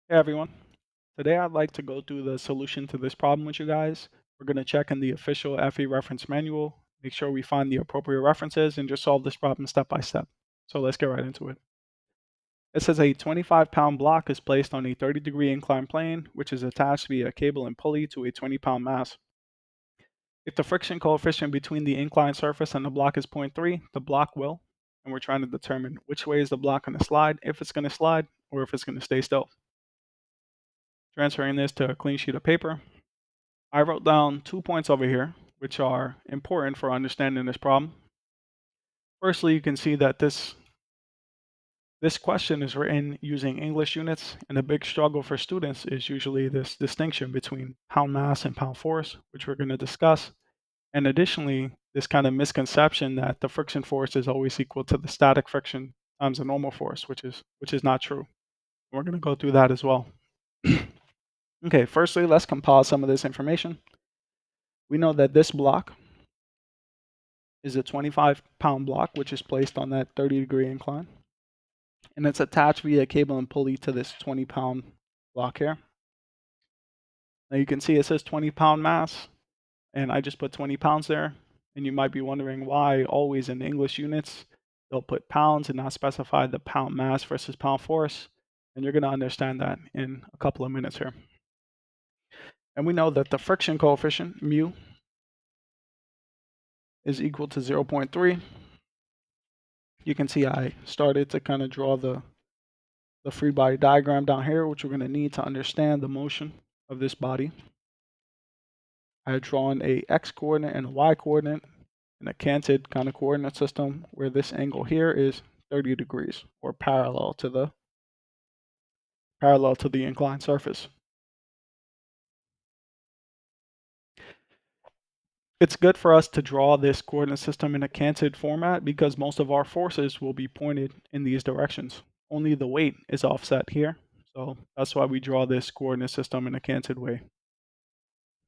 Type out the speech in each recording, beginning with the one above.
Hey everyone. Today I'd like to go through the solution to this problem with you guys. We're going to check in the official FE reference manual, make sure we find the appropriate references, and just solve this problem step by step. So let's get right into it. It says a 25-pound block is placed on a 30-degree inclined plane, which is attached via a cable and pulley to a 20-pound mass. If the friction coefficient between the inclined surface and the block is 0.3, the block will, and we're trying to determine which way is the block going to slide, if it's going to slide, or if it's going to stay still. Transferring this to a clean sheet of paper, I wrote down 2 points over here, which are important for understanding this problem. Firstly, you can see that this question is written using English units, and a big struggle for students is usually this distinction between pound mass and pound force, which we're going to discuss. And additionally, this kind of misconception that the friction force is always equal to the static friction times the normal force, which is not true. We're going to go through that as well. Okay, firstly, let's compile some of this information. We know that this block is a 25-pound block, which is placed on that 30-degree incline. And it's attached via cable and pulley to this 20-pound block here. Now you can see it says 20-pound mass, and I just put 20 pounds there. And you might be wondering why always in English units, they'll put pounds and not specify the pound mass versus pound force. And you're going to understand that in a couple of minutes here. And we know that the friction coefficient, mu, is equal to 0.3. You can see I started to kind of draw the free body diagram down here, which we're going to need to understand the motion of this body. I had drawn a x coordinate and a y coordinate in a canted kind of coordinate system where this angle here is 30 degrees or parallel to the inclined surface. It's good for us to draw this coordinate system in a canted format because most of our forces will be pointed in these directions. Only the weight is offset here. So that's why we draw this coordinate system in a canted way.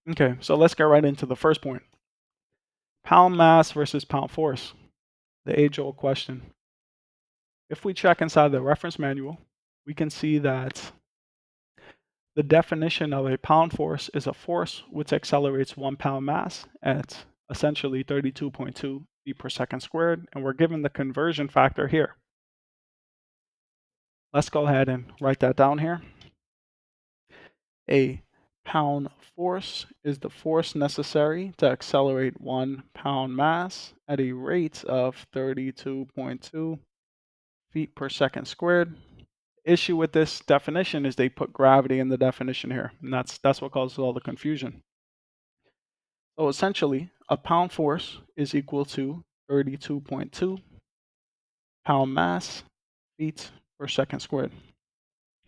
Okay, so let's get right into the first point. Pound mass versus pound force, the age-old question. If we check inside the reference manual, we can see that the definition of a pound force is a force which accelerates 1 pound mass at essentially 32.2 feet per second squared, and we're given the conversion factor here. Let's go ahead and write that down here. A pound force is the force necessary to accelerate 1 pound mass at a rate of 32.2 feet per second squared. Issue with this definition is they put gravity in the definition here, and that's what causes all the confusion. So essentially, a pound force is equal to 32.2 pound mass feet per second squared.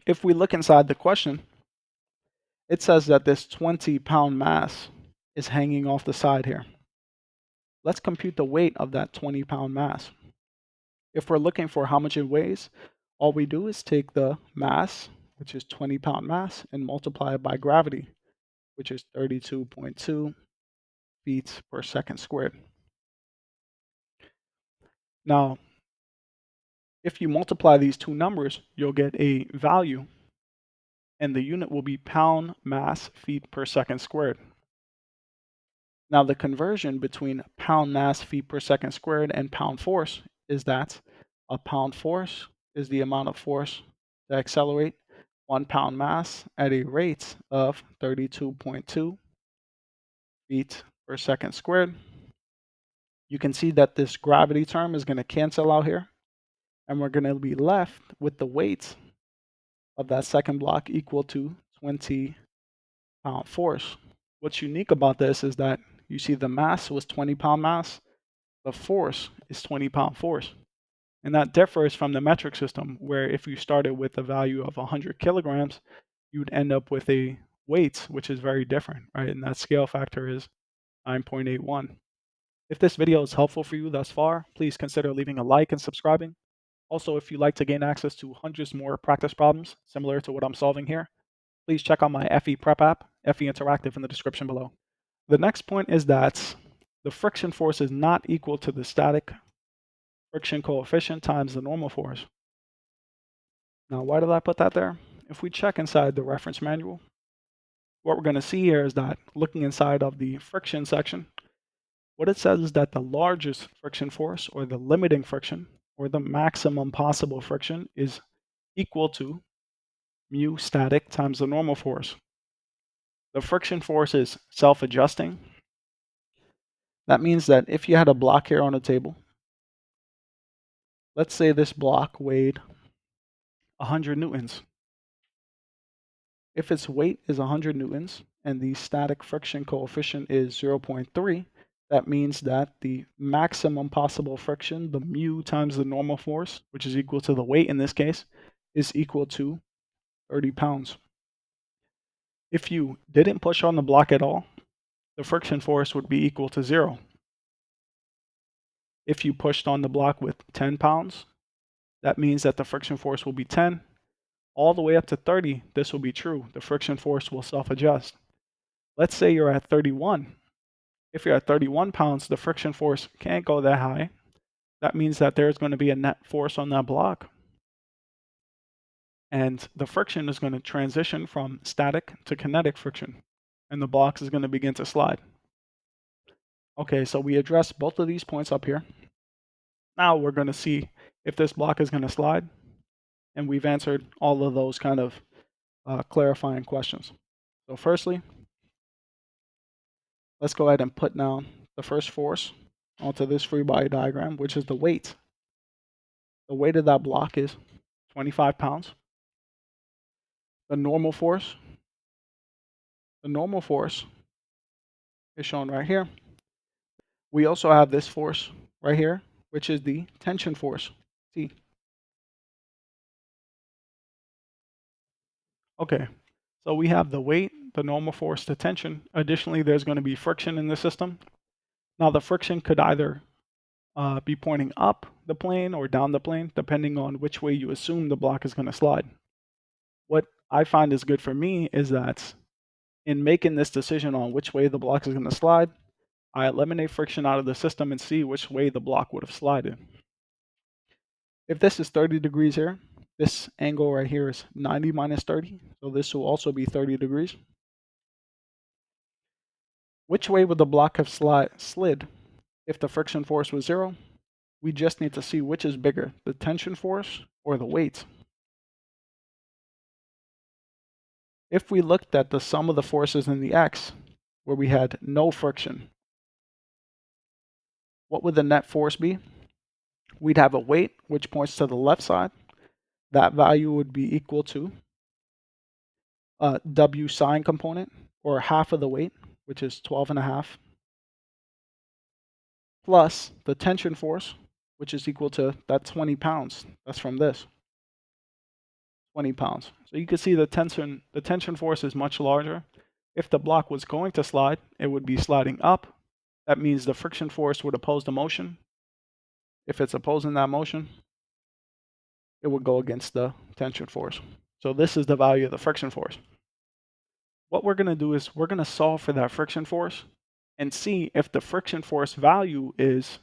If we look inside the question, it says that this 20-pound mass is hanging off the side here. Let's compute the weight of that 20-pound mass. If we're looking for how much it weighs, all we do is take the mass, which is 20-pound mass, and multiply it by gravity, which is 32.2 feet per second squared. Now, if you multiply these two numbers, you'll get a value, and the unit will be pound mass feet per second squared. Now, the conversion between pound mass feet per second squared and pound force is that a pound force is the amount of force to accelerate 1 pound mass at a rate of 32.2 feet per second squared. You can see that this gravity term is going to cancel out here, and we're going to be left with the weight of that second block equal to 20-pound force. What's unique about this is that you see the mass was 20-pound mass, the force is 20-pound force. And that differs from the metric system, where if you started with a value of 100 kilograms, you'd end up with a weight which is very different, right? And that scale factor is 9.81. If this video is helpful for you thus far, please consider leaving a like and subscribing. Also, if you'd like to gain access to hundreds more practice problems similar to what I'm solving here, please check out my FE Prep app, FE Interactive, in the description below. The next point is that the friction force is not equal to the static friction coefficient times the normal force. Now, why did I put that there? if we check inside the reference manual, what we're going to see here is that looking inside of the friction section, what it says is that the largest friction force, or the limiting friction, or the maximum possible friction, is equal to mu static times the normal force. The friction force is self-adjusting. That means that if you had a block here on a table, let's say this block weighed 100 newtons. If its weight is 100 newtons and the static friction coefficient is 0.3, that means that the maximum possible friction, the mu times the normal force, which is equal to the weight in this case, is equal to 30 pounds. If you didn't push on the block at all, the friction force would be equal to 0. If you pushed on the block with 10 pounds, that means that the friction force will be 10. All the way up to 30, this will be true. The friction force will self-adjust. Let's say you're at 31. If you're at 31 pounds, the friction force can't go that high. That means that there's going to be a net force on that block. And the friction is going to transition from static to kinetic friction. And the block is going to begin to slide. Okay, so we addressed both of these points up here. Now we're going to see if this block is going to slide. And we've answered all of those kind of clarifying questions. So firstly, let's go ahead and put down the first force onto this free body diagram, which is the weight. The weight of that block is 25 pounds. The normal force is shown right here. We also have this force right here, which is the tension force, T. Okay, so we have the weight, the normal force, the tension. Additionally, there's going to be friction in the system. Now, the friction could either be pointing up the plane or down the plane, depending on which way you assume the block is going to slide. What I find is good for me is that in making this decision on which way the block is going to slide, I eliminate friction out of the system and see which way the block would have slided. If this is 30 degrees here, this angle right here is 90 minus 30, so this will also be 30 degrees. Which way would the block have slid if the friction force was 0? We just need to see which is bigger, the tension force or the weight. If we looked at the sum of the forces in the x, where we had no friction, what would the net force be? We'd have a weight, which points to the left side. That value would be equal to W sine component, or half of the weight, which is 12.5, plus the tension force, which is equal to that 20 pounds. That's from this, 20 pounds. So you can see the tension force is much larger. If the block was going to slide, it would be sliding up. That means the friction force would oppose the motion. If it's opposing that motion, it would go against the tension force. So this is the value of the friction force. What we're going to do is we're going to solve for that friction force and see if the friction force value is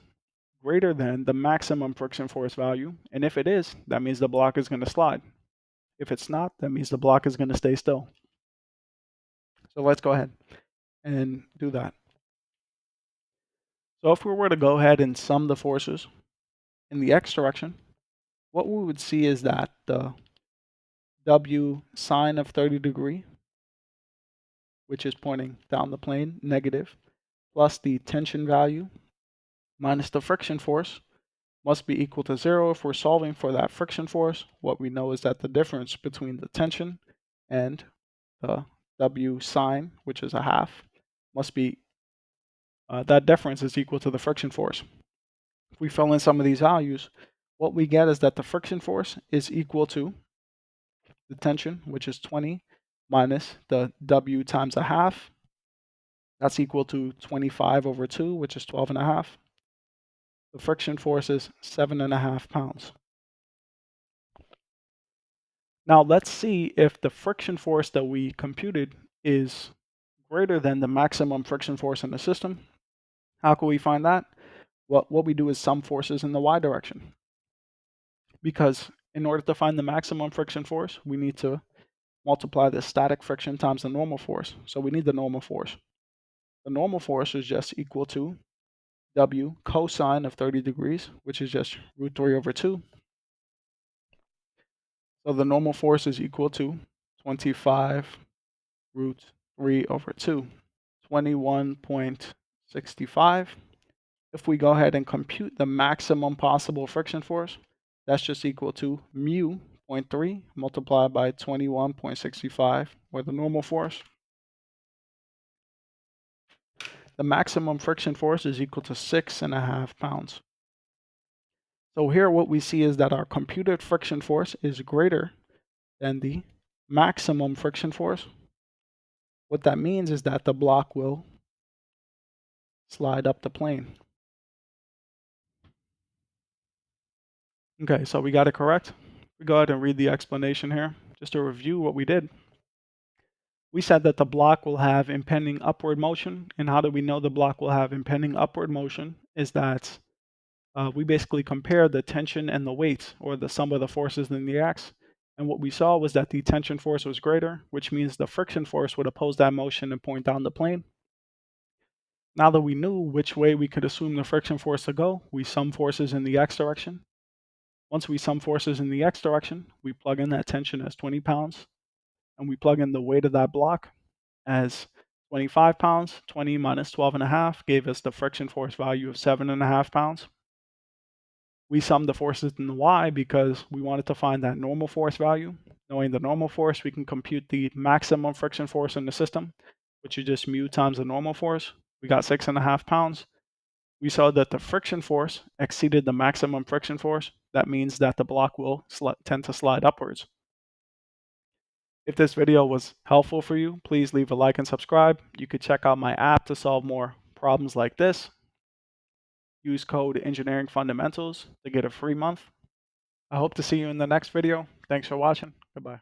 greater than the maximum friction force value. And if it is, that means the block is going to slide. If it's not, that means the block is going to stay still. So let's go ahead and do that. So if we were to go ahead and sum the forces in the x direction, what we would see is that the W sine of 30 degree, which is pointing down the plane, negative, plus the tension value minus the friction force must be equal to 0. If we're solving for that friction force, what we know is that the difference between the tension and the W sine, which is a half, must be, that difference is equal to the friction force. If we fill in some of these values, what we get is that the friction force is equal to the tension, which is 20, minus the W times a half. That's equal to 25 over 2, which is 12.5. The friction force is 7.5 pounds. Now let's see if the friction force that we computed is greater than the maximum friction force in the system. How can we find that? What we do is sum forces in the y direction. Because in order to find the maximum friction force, we need to multiply the static friction times the normal force. So we need the normal force. The normal force is just equal to W cosine of 30 degrees, which is just root 3 over 2. So the normal force is equal to 25 root 3 over 2, 21.65. If we go ahead and compute the maximum possible friction force, that's just equal to mu 0.3 multiplied by 21.65, or the normal force. The maximum friction force is equal to 6.5 pounds. So here what we see is that our computed friction force is greater than the maximum friction force. What that means is that the block will slide up the plane. Okay, so we got it correct. We go ahead and read the explanation here. Just to review what we did. We said that the block will have impending upward motion. And how do we know the block will have impending upward motion? Is that we basically compare the tension and the weight, or the sum of the forces in the x. And what we saw was that the tension force was greater, which means the friction force would oppose that motion and point down the plane. Now that we knew which way we could assume the friction force to go, we sum forces in the x direction. Once we sum forces in the x direction, we plug in that tension as 20 pounds, and we plug in the weight of that block as 25 pounds. 20 minus 12.5 gave us the friction force value of 7.5 pounds. We summed the forces in the y because we wanted to find that normal force value. Knowing the normal force, we can compute the maximum friction force in the system, which is just mu times the normal force. We got 6.5 pounds. We saw that the friction force exceeded the maximum friction force. That means that the block will tend to slide upwards. If this video was helpful for you, please leave a like and subscribe. You could check out my app to solve more problems like this. Use code Engineering Fundamentals to get a free month. I hope to see you in the next video. Thanks for watching. Goodbye.